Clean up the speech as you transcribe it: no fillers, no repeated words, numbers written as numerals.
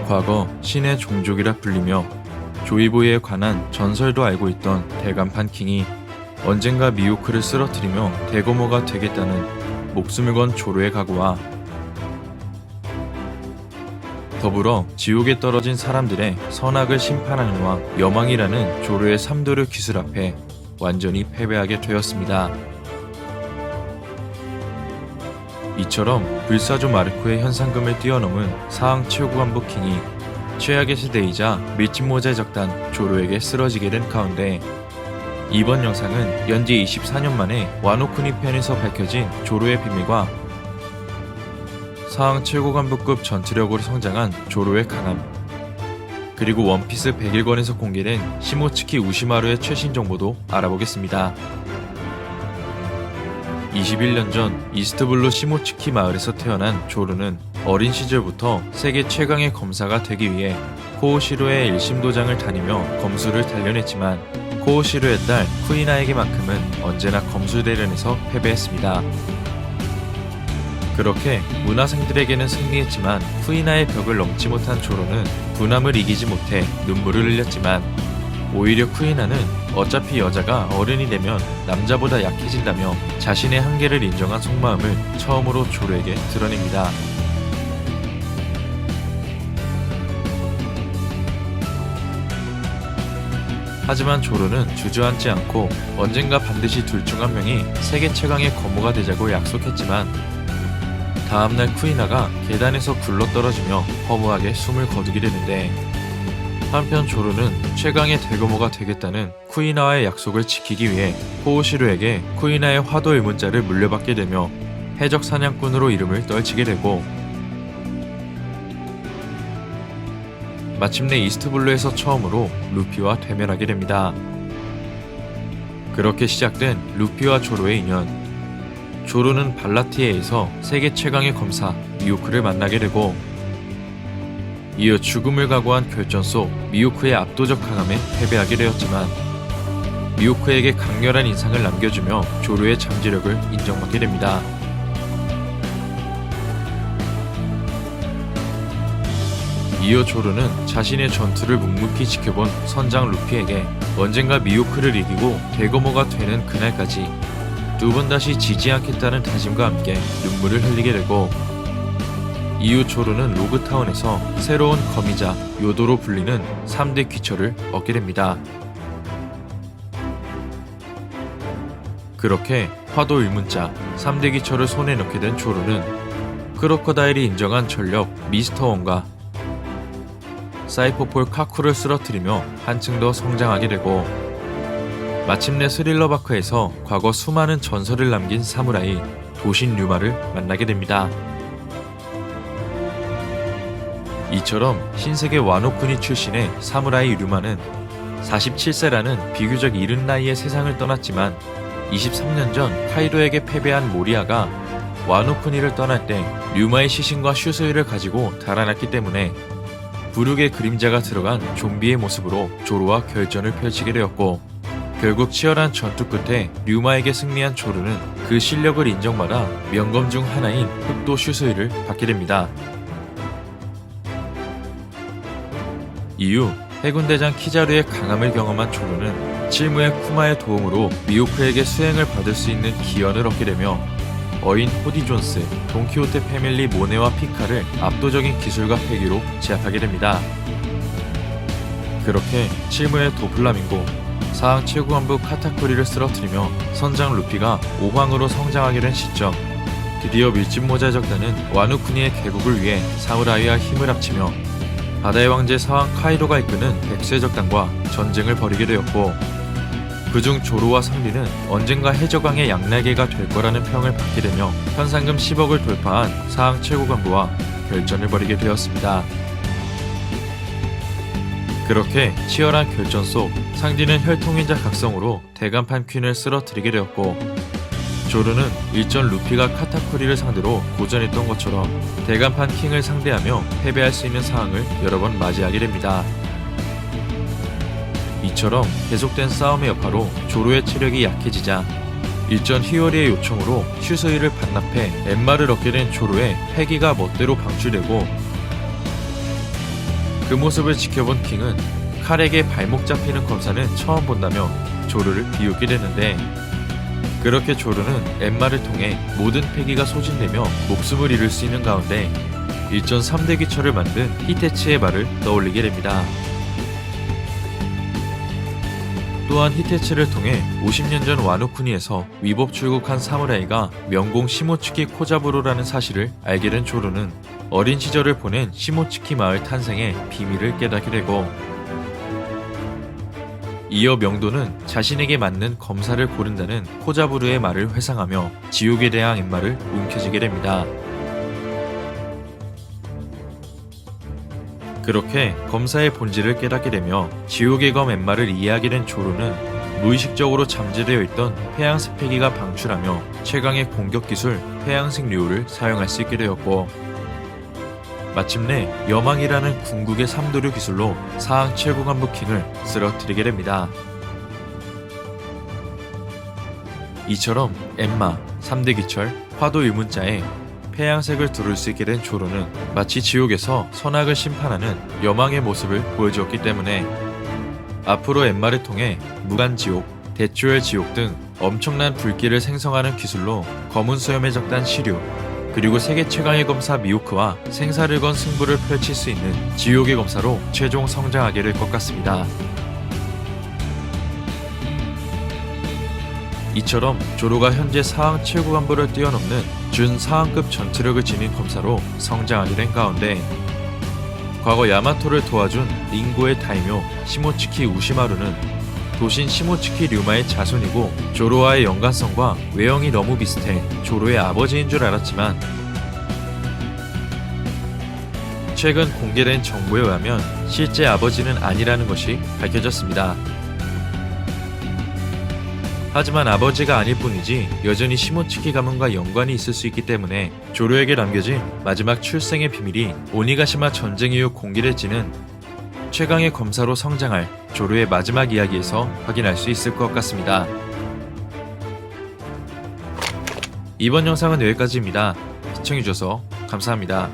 과거 신의 종족이라 불리며 조이보이에 관한 전설도 알고 있던 대간판 킹이 언젠가 미호크를 쓰러뜨리며 대거모가 되겠다는 목숨을 건 조로의 각오와 더불어 지옥에 떨어진 사람들의 선악을 심판하는 왕 여망이라는 조로의 삼도류 기술 앞에 완전히 패배하게 되었습니다. 이처럼 불사조 마르코의 현상금을 뛰어넘은 사항 최고간부 킹이 최악의 시대이자 밀짚모자의 적단 조로에게 쓰러지게 된 가운데 이번 영상은 연지 24년 만에 와노쿠니 편에서 밝혀진 조로의 비밀과 사항 최고간부급 전투력으로 성장한 조로의 강함 그리고 원피스 101권에서 공개된 시모츠키 우시마루의 최신 정보도 알아보겠습니다. 21년 전 이스트블루 시모츠키 마을에서 태어난 조로는 어린 시절부터 세계 최강의 검사가 되기 위해 코오시로의 일심도장을 다니며 검수를 단련했지만 코오시로의 딸 쿠이나에게만큼은 언제나 검술 대련에서 패배했습니다. 그렇게 문화생들에게는 승리했지만 쿠이나의 벽을 넘지 못한 조로는 분함을 이기지 못해 눈물을 흘렸지만 오히려 쿠이나는 어차피 여자가 어른이 되면 남자보다 약해진다며 자신의 한계를 인정한 속마음을 처음으로 조로에게 드러냅니다. 하지만 조로는 주저앉지 않고 언젠가 반드시 둘 중 한 명이 세계 최강의 거모가 되자고 약속했지만 다음날 쿠이나가 계단에서 굴러떨어지며 허무하게 숨을 거두게 되는데 한편 조로는 최강의 대거모가 되겠다는 쿠이나와의 약속을 지키기 위해 코오시로에게 쿠이나의 화도 의문자를 물려받게 되며 해적 사냥꾼으로 이름을 떨치게 되고 마침내 이스트블루에서 처음으로 루피와 대면하게 됩니다. 그렇게 시작된 루피와 조로의 인연. 조로는 발라티에에서 세계 최강의 검사 미호크를 만나게 되고 이어 죽음을 각오한 결전 속 미호크의 압도적 강함에 패배하게 되었지만 미호크에게 강렬한 인상을 남겨주며 조로의 잠재력을 인정받게 됩니다. 이어 조로는 자신의 전투를 묵묵히 지켜본 선장 루피에게 언젠가 미호크를 이기고 대거모가 되는 그날까지 두 번 다시 지지 않겠다는 다짐과 함께 눈물을 흘리게 되고 이후 조로는 로그타운에서 새로운 거미자 요도로 불리는 3대 귀처를 얻게 됩니다. 그렇게 화도 의문자 3대 귀처를 손에 넣게 된 조로는 크로커다일이 인정한 전력 미스터 원과 사이퍼폴 카쿠를 쓰러뜨리며 한층 더 성장하게 되고 마침내 스릴러바크에서 과거 수많은 전설을 남긴 사무라이 도신 류마를 만나게 됩니다. 이처럼 신세계 와노쿠니 출신의 사무라이 류마는 47세라는 비교적 이른 나이에 세상을 떠났지만 23년 전 카이도에게 패배한 모리아가 와노쿠니를 떠날 때 류마의 시신과 슈스이를 가지고 달아났기 때문에 부륙의 그림자가 들어간 좀비의 모습으로 조로와 결전을 펼치게 되었고 결국 치열한 전투 끝에 류마에게 승리한 조로는 그 실력을 인정받아 명검 중 하나인 흑도 슈스이를 받게 됩니다. 이후 해군대장 키자루의 강함을 경험한 조로는 칠무의 쿠마의 도움으로 미호크에게 수행을 받을 수 있는 기원을 얻게 되며 어인 호디 존스, 돈키호테 패밀리 모네와 피카를 압도적인 기술과 패기로 제압하게 됩니다. 그렇게 칠무의 도플라밍고, 사항 최고간부 카타쿠리를 쓰러뜨리며 선장 루피가 5황으로 성장하게 된 시점, 드디어 밀짚모자 적단은 와노쿠니의 개국을 위해 사무라이와 힘을 합치며 바다의 왕제 사왕 카이도가 이끄는 백세 적단과 전쟁을 벌이게 되었고 그중 조로와 상리는 언젠가 해적왕의 양날개가 될 거라는 평을 받게 되며 현상금 10억을 돌파한 사항 최고간부와 결전을 벌이게 되었습니다. 그렇게 치열한 결전 속 상디는 혈통인자 각성으로 대간판 퀸을 쓰러뜨리게 되었고 조르는 일전 루피가 카타쿠리를 상대로 고전했던 것처럼 대간판 킹을 상대하며 패배할 수 있는 상황을 여러 번 맞이하게 됩니다. 이처럼 계속된 싸움의 여파로 조르의 체력이 약해지자 일전 히어리의 요청으로 슈스이를 반납해 엠마를 얻게 된 조르의 패기가 멋대로 방출되고, 그 모습을 지켜본 킹은 칼에게 발목 잡히는 검사는 처음 본다며 조르를 비웃게 되는데, 그렇게 조르는 엠마를 통해 모든 패기가 소진되며 목숨을 잃을 수 있는 가운데 일전 3대 기처를 만든 히테치의 말을 떠올리게 됩니다. 또한 히테치를 통해 50년 전 와노쿠니에서 위법 출국한 사무라이가 명공 시모츠키 코자부로라는 사실을 알게 된 조르는 어린 시절을 보낸 시모츠키 마을 탄생의 비밀을 깨닫게 되고, 이어 명도는 자신에게 맞는 검사를 고른다는 코자부르의 말을 회상하며 지옥의 대왕 엠마를 움켜쥐게 됩니다. 그렇게 검사의 본질을 깨닫게 되며 지옥의 검 엠마를 이해하게 된 조르는 무의식적으로 잠재되어 있던 폐양색 패기가 방출하며 최강의 공격 기술 폐양색 류를 사용할 수 있게 되었고, 마침내 여망이라는 궁극의 3도류 기술로 사항 최고간부 킹을 쓰러뜨리게 됩니다. 이처럼 엠마, 3대 기철, 화도 일문자에 폐양색을 두를 수 있게 된 조르는 마치 지옥에서 선악을 심판하는 여망의 모습을 보여주었기 때문에 앞으로 엠마를 통해 무간지옥, 대초열 지옥 등 엄청난 불길을 생성하는 기술로 검은 수염의 적단 시류, 그리고 세계 최강의 검사 미호크와 생사를 건 승부를 펼칠 수 있는 지옥의 검사로 최종 성장하게 될 것 같습니다. 이처럼 조르가 현재 사항 최고간부를 뛰어넘는 준 사항급 전투력을 지닌 검사로 성장하게 된 가운데, 과거 야마토를 도와준 링고의 다이묘 시모츠키 우시마루는 도신 시모츠키 류마의 자손이고 조로와의 연관성과 외형이 너무 비슷해 조로의 아버지인 줄 알았지만, 최근 공개된 정보에 의하면 실제 아버지는 아니라는 것이 밝혀졌습니다. 하지만 아버지가 아닐 뿐이지 여전히 시모츠키 가문과 연관이 있을 수 있기 때문에 조로에게 남겨진 마지막 출생의 비밀이 오니가시마 전쟁 이후 공개될지는 최강의 검사로 성장할 조르의 마지막 이야기에서 확인할 수 있을 것 같습니다. 이번 영상은 여기까지입니다. 시청해주셔서 감사합니다.